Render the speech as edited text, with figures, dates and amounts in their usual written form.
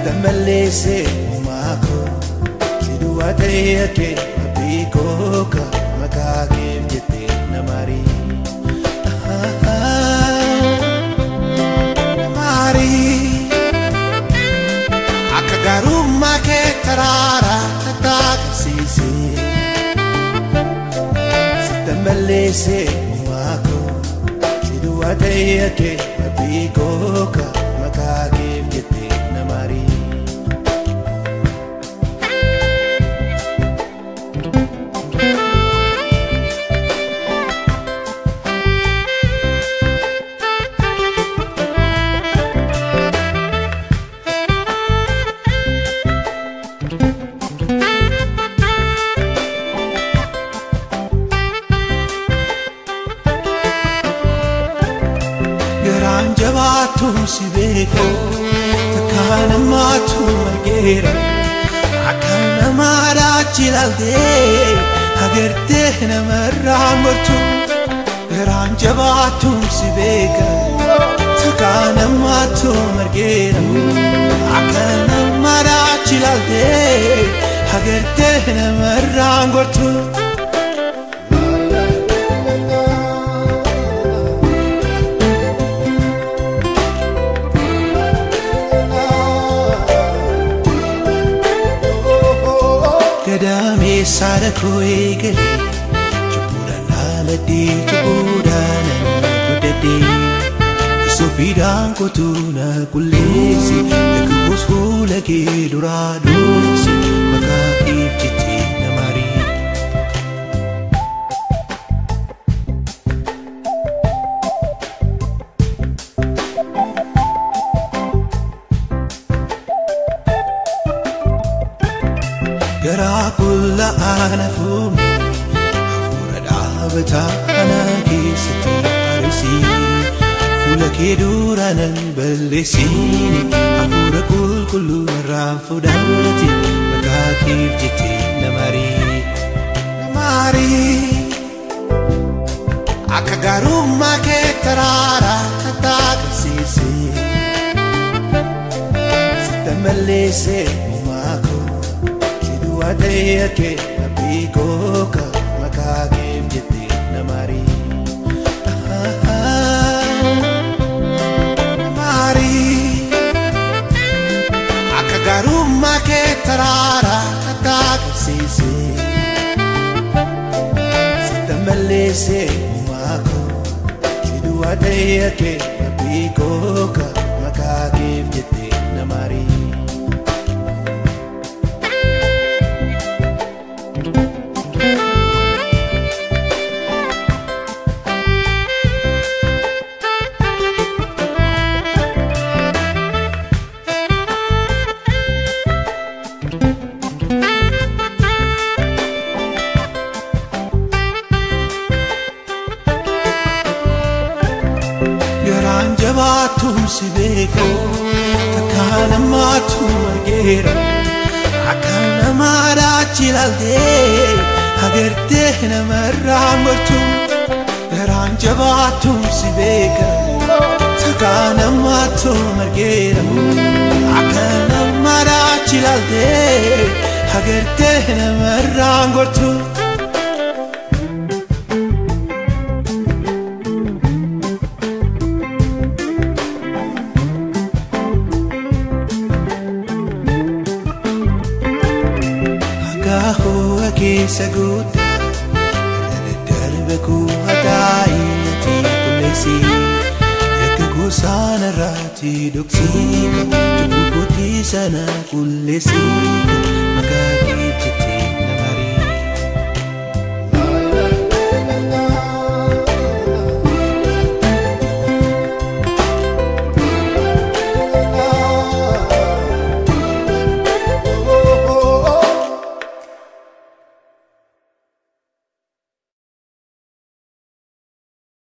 Sitamalese umako siduate yake abikoka makake jete namari namari akagaruma ke tarara tatakasisi Sitamalese umako siduate yake abikoka makake jete namari Jabatum si beko takana matu magera akana mara chilalde agerte na marramtu ran jabatum si beka takana matu magera akana mara chilalde agerte na marramtu Kadame sadakoi gale Chupurana ladi chupurana kudade Supidang kotuna kulesi Lekubus fulake duradosi Makakif jiti namari Garakulla ana fumi Hafura dabata ana kisati harisi Fula keduranan balesini Hafura kulkulu rafudati Makakif jiti namari Namari Akagaruma ke tarara tatakasisi Sitamalese umako Adayake abikoka makake jete namari namari akagaruma ke tarara tatakasisi Sitamalese umako Adayake abikoka makake jete namari Jabatum si beko takana matu magera akana mara chilalde agerte na marramtu ran jabatum si beka takana matu magera akana mara chilalde agerte na marramtu Saguda darbeku hadaiti kulesi ekku sana rati doksika cukup sana kulesi